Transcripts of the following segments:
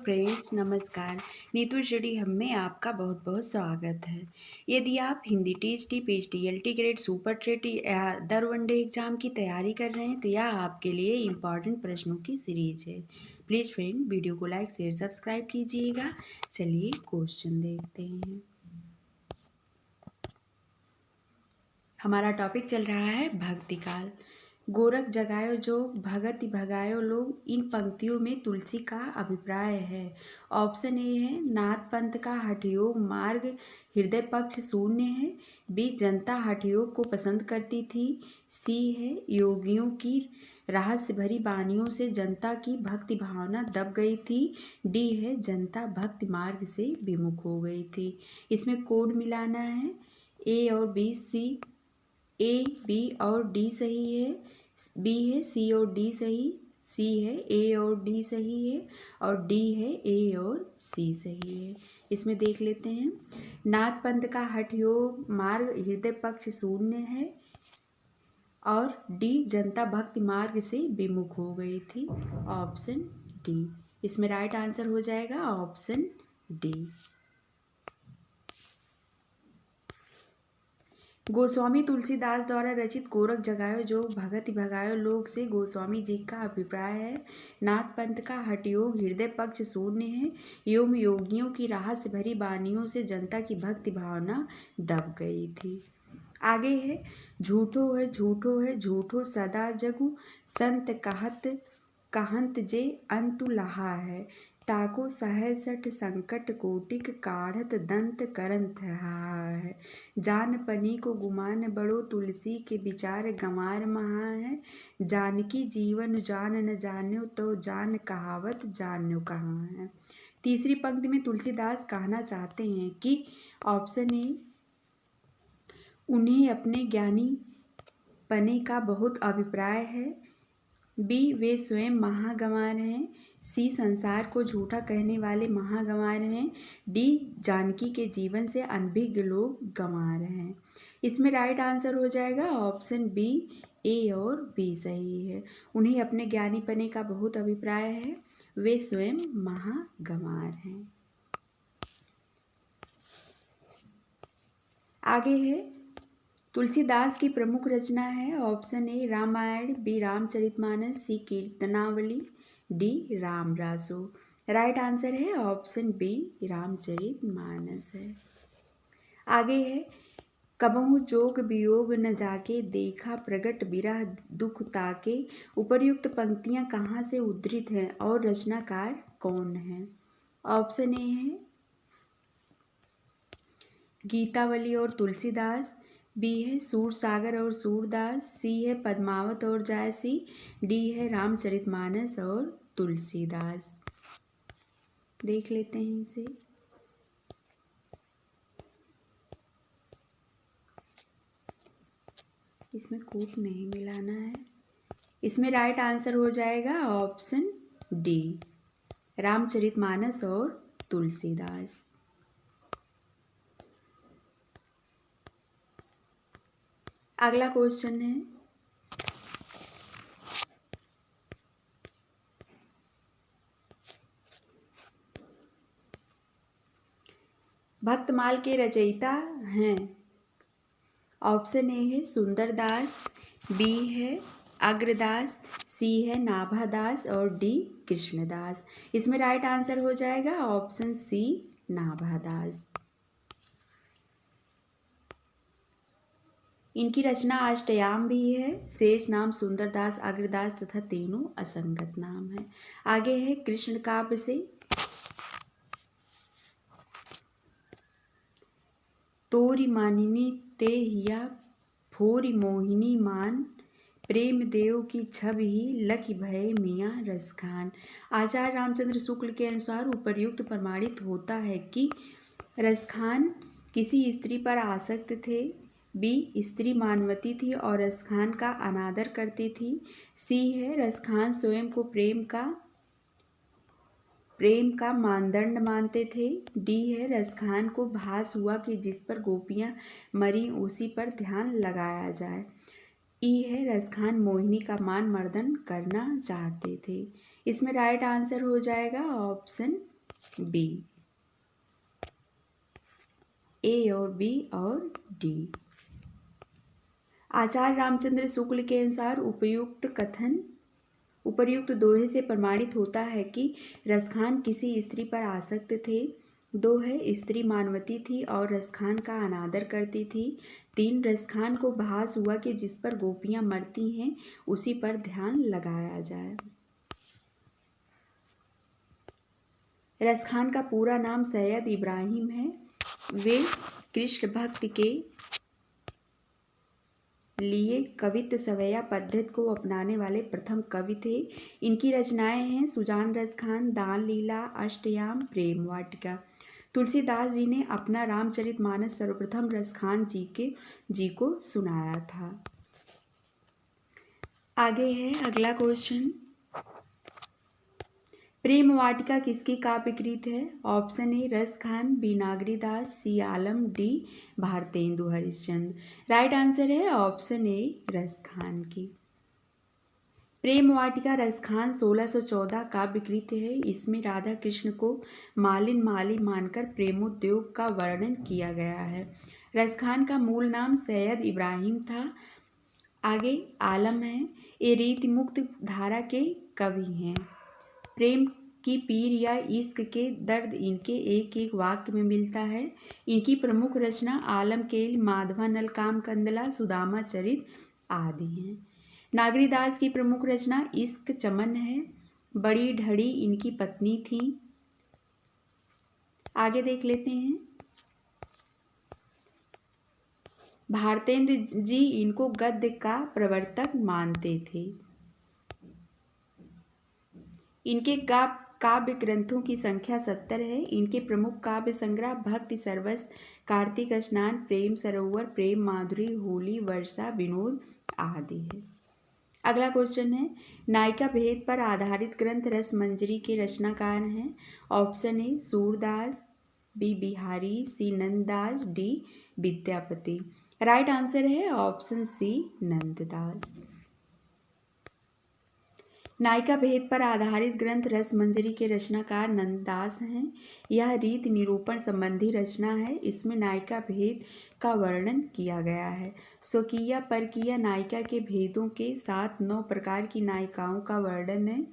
Friends, नमस्कार। Neetu study hub में आपका बहुत बहुत स्वागत है। यदि आप Hindi TST, PhD, LT grade, super TET या अदर वनडे एग्जाम की तैयारी कर रहे हैं तो यह आपके लिए इम्पॉर्टेंट प्रश्नों की सीरीज है। प्लीज़ फ्रेंड वीडियो को लाइक शेयर सब्सक्राइब कीजिएगा। चलिए क्वेश्चन देखते हैं। हमारा टॉपिक चल रहा है भक्ति काल। गोरख जगायो जो भगति भगायो लोग, इन पंक्तियों में तुलसी का अभिप्राय है। ऑप्शन ए है नाथ पंथ का हठयोग मार्ग हृदय पक्ष शून्य है। बी जनता हठयोग को पसंद करती थी। सी है योगियों की रहस्य भरी वाणियों से जनता की भक्ति भावना दब गई थी। डी है जनता भक्ति मार्ग से विमुख हो गई थी। इसमें कोड मिलाना है। ए और बी, सी ए बी और डी सही है, बी है सी और डी सही, सी है ए और डी सही है और डी है ए और सी सही है। इसमें देख लेते हैं। नाथ पंथ का हठयोग मार्ग हृदय पक्ष शून्य है और डी जनता भक्ति मार्ग से विमुख हो गई थी। ऑप्शन डी इसमें राइट आंसर हो जाएगा, ऑप्शन डी। गोस्वामी तुलसीदास द्वारा रचित गोरख जगायो जो भगति भगायो लोग से गोस्वामी जी का अभिप्राय है। नाथ पंथ का हठयोग हृदय पक्ष शून्य है एवं योगियों की रहस्य भरी वाणियों से जनता की भक्ति भावना दब गई थी। आगे है झूठो है झूठो सदा जगु संत कहंत जे अंतु लहा है। ताको 67 संकट कोटिक काढ़त दंत करंत है। जान पनी को गुमान बड़ो तुलसी के विचार गंवार महा है। जानकी जीवन जान न जान्यो तो जान कहावत जान्यो कहाँ है। तीसरी पंक्ति में तुलसीदास कहना चाहते हैं कि ऑप्शन ए उन्हें अपने ज्ञानी पने का बहुत अभिप्राय है। बी वे स्वयं महागंवार हैं। सी संसार को झूठा कहने वाले महागंवार हैं। डी जानकी के जीवन से अनभिज्ञ लोग गंवार हैं। इसमें राइट आंसर हो जाएगा ऑप्शन बी, ए और बी सही है। उन्हें अपने ज्ञानी पने का बहुत अभिप्राय है, वे स्वयं महागंवार हैं। आगे है तुलसीदास की प्रमुख रचना है। Option A Ramayan, B Ramcharitmanas, C Kirtanavali, D Ramraso. Right answer है ऑप्शन बी रामचरितमानस है। आगे है कबहु जोग वियोग न जाके देखा प्रगट बिरह दुख ताके। उपर्युक्त पंक्तियां कहाँ से उद्धृत हैं और रचनाकार कौन है। ऑप्शन ए है गीतावली और तुलसीदास, बी है सूरसागर और सूरदास, सी है पद्मावत और जायसी, डी है रामचरितमानस और तुलसीदास। देख लेते हैं इसे। इसमें कोट नहीं मिलाना है। इसमें राइट आंसर हो जाएगा ऑप्शन डी रामचरितमानस और तुलसीदास। अगला क्वेश्चन है भक्तमाल के रचयिता हैं। ऑप्शन ए है सुंदरदास, बी है अग्रदास, सी है नाभादास और डी कृष्णदास। इसमें राइट आंसर हो जाएगा ऑप्शन सी नाभादास। इनकी रचना अष्टयाम भी है। शेष नाम सुंदरदास, अग्रदास तथा तीनों असंगत नाम है। आगे है कृष्ण काव्य से तोरी मानिनी ते हिया फोरी मोहिनी मान प्रेम देव की छब ही लखी भय मियाँ रसखान। आचार्य रामचंद्र शुक्ल के अनुसार उपर्युक्त प्रमाणित होता है कि रसखान किसी स्त्री पर आसक्त थे। बी स्त्री मानवती थी और रसखान का अनादर करती थी। सी है रसखान स्वयं को प्रेम का मानदंड मानते थे। डी है रसखान को भास हुआ कि जिस पर गोपियां मरी उसी पर ध्यान लगाया जाए। ई है रसखान मोहिनी का मान मर्दन करना चाहते थे। इसमें राइट आंसर हो जाएगा ऑप्शन बी। ए और बी और डी। आचार्य रामचंद्र शुक्ल के अनुसार उपर्युक्त दोहे से प्रमाणित होता है कि रसखान किसी स्त्री पर आसक्त थे। 2 है, स्त्री मानवती थी और रसखान का अनादर करती थी। 3, रसखान को भास हुआ कि जिस पर गोपियां मरती हैं उसी पर ध्यान लगाया जाए। रसखान का पूरा नाम सैयद इब्राहिम है। वे कृष्ण भक्ति के लिए कवित्व सवैया पद्धति को अपनाने वाले प्रथम कवि थे। इनकी रचनाएं हैं सुजान रसखान, दान लीला, अष्टयाम, प्रेम वाटिका। तुलसीदास जी ने अपना रामचरितमानस सर्वप्रथम रसखान जी को सुनाया था। आगे है अगला क्वेश्चन, प्रेम वाटिका किसकी काव्यकृत है? Option A Raskhan, B Nagaridas, C Alam, D Bharatendu Harishchandra. Right answer है ऑप्शन ए रसखान की। प्रेम वाटिका रसखान 1614 काव्यकृत है। इसमें राधा कृष्ण को मालिन माली मानकर प्रेमोद्योग का वर्णन किया गया है। रसखान का मूल नाम सैयद इब्राहिम था। आगे आलम है, ये रीति मुक्त धारा के कवि हैं। प्रेम की पीर या इश्क के दर्द इनके एक एक वाक्य में मिलता है। इनकी प्रमुख रचना आलम केल, माधवानल काम कंदला, सुदामा चरित आदि हैं। नागरीदास की प्रमुख रचना इश्क चमन है। बड़ी ढड़ी इनकी पत्नी थी। आगे देख लेते हैं, भारतेंद्र जी इनको गद्य का प्रवर्तक मानते थे। इनके काव्य ग्रंथों की संख्या 70 है। इनके प्रमुख काव्य संग्रह भक्ति सरवस, कार्तिक स्नान, प्रेम सरोवर, प्रेम माधुरी, होली, वर्षा, विनोद आदि है। अगला क्वेश्चन है, नायिका भेद पर आधारित ग्रंथ रसमंजरी के रचनाकार हैं। Option A Surdas, B Bihari, C Nanddas, D Vidyapati. Right answer है ऑप्शन सी नंददास। नायिका भेद पर आधारित ग्रंथ रसमंजरी के रचनाकार नंददास हैं। यह रीत निरूपण संबंधी रचना है। इसमें नायिका भेद का वर्णन किया गया है। स्वकीय परकीय नायिका के भेदों के साथ 9 प्रकार की नायिकाओं का वर्णन है।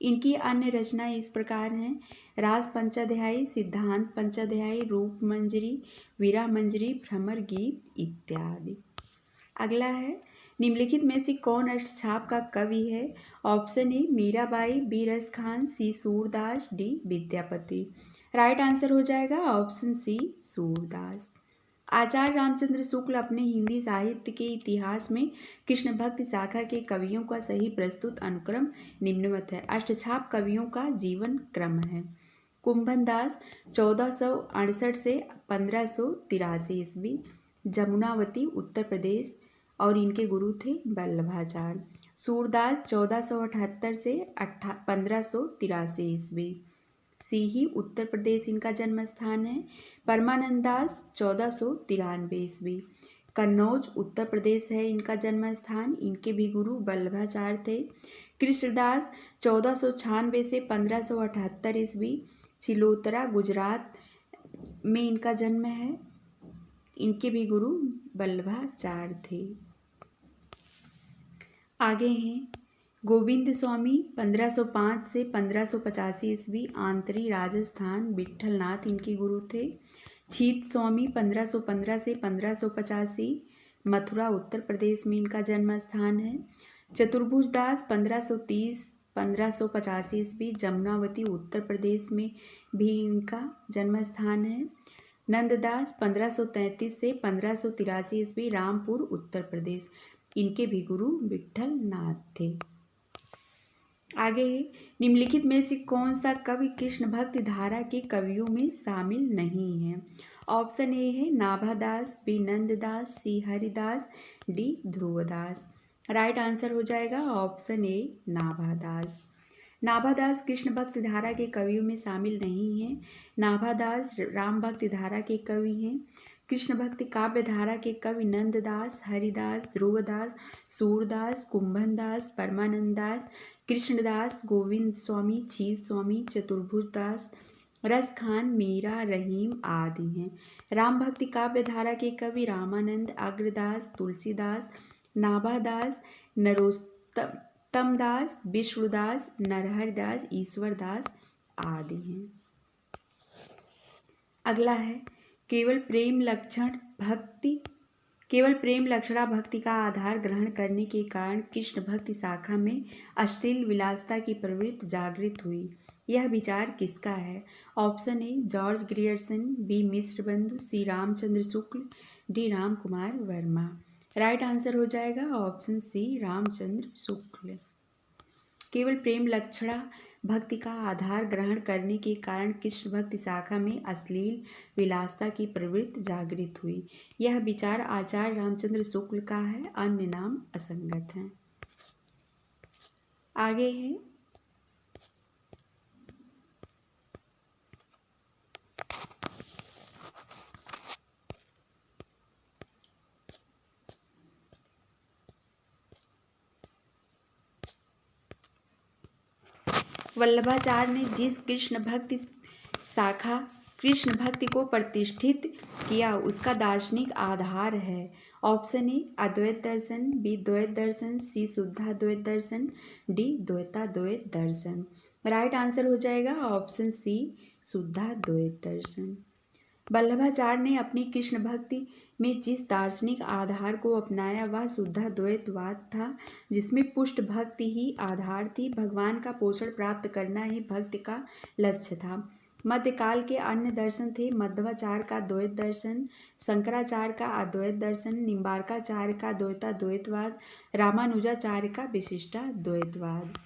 इनकी अन्य रचनाएं इस प्रकार हैं, रास पंचाध्यायी, सिद्धांत पंचाध्यायी, रूप मंजरी, वीरा मंजरी, भ्रमर गीत इत्यादि। अगला है, निम्नलिखित में से कौन अष्टछाप का कवि है? Option A Mirabai, B Raskhan, C Surdas, D Vidyapati. Right answer हो जाएगा ऑप्शन सी सूरदास। आचार्य रामचंद्र शुक्ल अपने हिंदी साहित्य के इतिहास में कृष्ण भक्ति शाखा के कवियों का सही प्रस्तुत अनुक्रम निम्नवत है। अष्टछाप कवियों का जीवन क्रम है। कुंभन दास 1468 से 1583 ईस्वी, जमुनावती उत्तर प्रदेश और इनके गुरु थे वल्लभाचार्य। सूरदास 1478 से 1583 ईस्वी, सीही उत्तर प्रदेश इनका जन्म स्थान है। परमानंद दास 1493 ईस्वी, कन्नौज उत्तर प्रदेश है इनका जन्म स्थान। इनके भी गुरु वल्लभाचार्य थे। कृष्णदास 1496 से 1578 ईस्वी, सिलोतरा गुजरात में इनका जन्म है। इनके भी गुरु वल्लभाचार्य थे। आगे हैं, गोविंद स्वामी 1505 से 1585 ईस्वी, आंतरी राजस्थान, विट्ठलनाथ इनके गुरु थे। छीत स्वामी 1515 से 1585, मथुरा उत्तर प्रदेश में इनका जन्म स्थान है। चतुर्भुज दास 1530 1585 ईस्वी, जमुनावती उत्तर प्रदेश में भी इनका जन्म स्थान है। नंददास 1533 से 1583 ईस्वी, रामपुर उत्तर प्रदेश, इनके भी गुरु विट्ठलनाथ थे। आगे, निम्नलिखित में से कौन सा कवि कृष्ण भक्ति धारा के कवियों में शामिल नहीं है? ऑप्शन ए है Nabhadas, B Nanddas, C Haridas, D Dhruvdas. Right answer हो जाएगा ऑप्शन ए नाभादास। नाभादास कृष्ण भक्ति धारा के कवियों में शामिल नहीं है। नाभादास राम भक्ति धारा के कवि हैं। कृष्ण भक्ति काव्य धारा के कवि नंददास, हरिदास, ध्रुवदास, सूरदास, कुंभन दास, परमानंद दास, कृष्णदास, गोविंद स्वामी, छीत स्वामी, चतुर्भुज दास, रस खान, मीरा, रहीम आदि हैं। राम भक्ति काव्य धारा के कवि रामानंद, अग्रदास, तुलसीदास, नाभादास, नरोत्तम दास, विष्णुदास, नरहरदास, ईश्वरदास आदि हैं। अगला है केवल प्रेम लक्षण भक्ति। केवल प्रेम लक्षणा भक्ति का आधार ग्रहण करने के कारण कृष्ण भक्ति शाखा में अश्लील विलासता की प्रवृत्ति जागृत हुई। यह विचार किसका है? Option A George Grierson, B Mishra Bandhu, C Ramchandra Shukla, D Ram Kumar Verma. Right answer हो जाएगा ऑप्शन सी रामचंद्र शुक्ल। केवल प्रेम लक्षणा भक्ति का आधार ग्रहण करने के कारण कृष्ण भक्ति शाखा में अश्लील विलासता की प्रवृत्ति जागृत हुई। यह विचार आचार्य रामचंद्र शुक्ल का है, अन्य नाम असंगत हैं। आगे है वल्लभाचार्य ने जिस कृष्ण भक्ति को प्रतिष्ठित किया उसका दार्शनिक आधार है। ऑप्शन ए अद्वैत दर्शन, बी द्वैत दर्शन, सी शुद्धाद्वैत दर्शन, डी द्वैताद्वैत दर्शन। राइट आंसर हो जाएगा ऑप्शन सी शुद्धाद्वैत दर्शन। वल्लभाचार्य ने अपनी कृष्ण भक्ति में जिस दार्शनिक आधार को अपनाया वह शुद्धाद्वैतवाद था, जिसमें पुष्ट भक्ति ही आधार थी। भगवान का पोषण प्राप्त करना ही भक्ति का लक्ष्य था। मध्यकाल के अन्य दर्शन थे मध्वाचार्य का द्वैत दर्शन, शंकराचार्य का अद्वैत दर्शन, निम्बार्काचार्य का द्वैताद्वैतवाद, रामानुजाचार्य का विशिष्टाद्वैतवाद।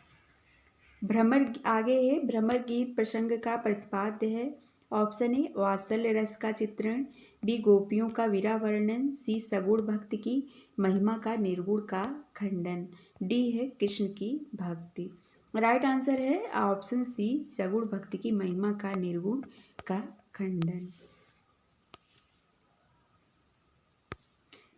आगे है भ्रमर गीत प्रसंग का प्रतिपाद्य है। ऑप्शन ए वात्सल्य रस का चित्रण, बी गोपियों का वीरा वर्णन, सी सगुण भक्ति की महिमा का निर्गुण का खंडन, डी है कृष्ण की भक्ति। राइट आंसर है ऑप्शन सी सगुण भक्ति की महिमा का निर्गुण का खंडन।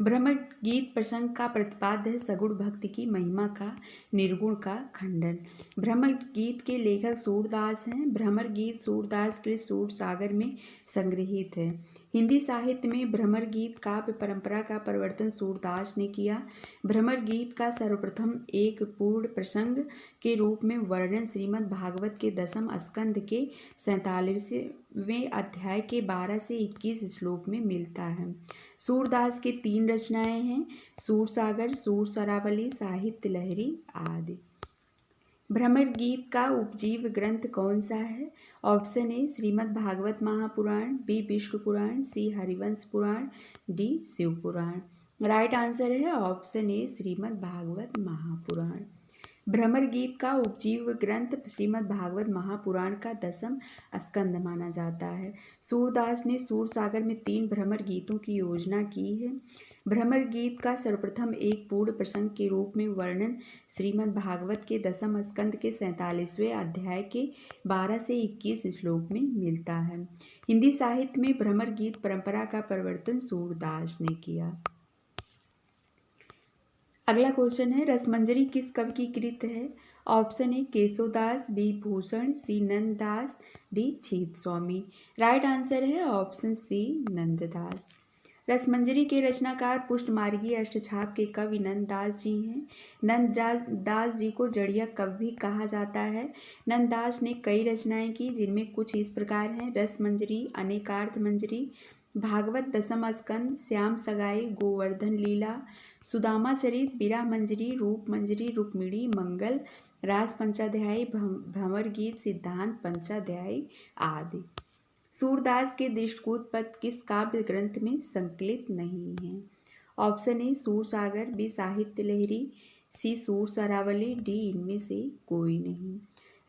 ब्रह्म गीत प्रसंग का प्रतिपाद्य है सगुण भक्ति की महिमा का निर्गुण का खंडन। भ्रमर गीत के लेखक सूरदास हैं। भ्रमर गीत सूरदास कृत सूर सागर में संग्रहित है। हिंदी साहित्य में भ्रमर गीत काव्य परंपरा का प्रवर्तन सूरदास ने किया। भ्रमर गीत का सर्वप्रथम एक पूर्ण प्रसंग के रूप में वर्णन श्रीमद् भागवत के 10वें स्कंद के 47वें अध्याय के 12 से 21 श्लोक में मिलता है। सूरदास के 3 रचनाएं हैं, सूरसागर, सूर सरावली, साहित्य लहरी आदि। भ्रमर गीत का उपजीव ग्रंथ कौन सा है? Option A Shrimad Bhagwat Mahapuran, B Vishnu Puran, C Harivansh Puran, D Shiv Puran. Right answer है ऑप्शन ए श्रीमद् भागवत महापुराण। भ्रमर गीत का उपजीव ग्रंथ श्रीमद् भागवत महापुराण का 10वां स्कंद माना जाता है। सूरदास ने सूरसागर में 3 भ्रमर गीतों की योजना की है। भ्रमर गीत का सर्वप्रथम एक पूर्ण प्रसंग के रूप में वर्णन श्रीमद् भागवत के 10वें स्कंद के 47वें अध्याय के 12 से 21 श्लोक में मिलता है। हिंदी साहित्य में भ्रमर गीत परंपरा का प्रवर्तन सूरदास ने किया। अगला क्वेश्चन है रसमंजरी किस कवि की कृत है? Option A Keshavdas, B Bhushan, C Nanddas, D Chhit Swami. Right answer है ऑप्शन सी नंददास। रसमंजरी के रचनाकार पुष्टमार्गीय अष्टछाप के कवि नंददास जी हैं। नंददास जी को जड़िया कवि भी कहा जाता है। नंददास ने कई रचनाएं की जिनमें कुछ इस प्रकार हैं रसमंजरी, अनेकार्थ मंजरी, भागवत 10वां स्कंद, श्याम सगाई, गोवर्धन लीला, सुदामा चरित, बीरा मंजरी, रूप मंजरी, रुक्मिणी मंगल, रास पंचाध्यायी, भंवर गीत, सिद्धांत पंचाध्यायी आदि। सूरदास के दृष्टिकूट किस काव्य ग्रंथ में संकलित नहीं है? ऑप्शन ए सूरसागर, बी साहित्य लहरी, सी सूर सरावली, डी इनमें से कोई नहीं।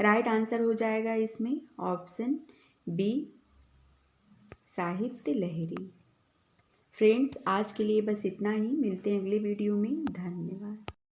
राइट आंसर हो जाएगा इसमें ऑप्शन बी साहित्य लहरी। फ्रेंड्स आज के लिए बस इतना ही, मिलते हैं अगले वीडियो में। धन्यवाद।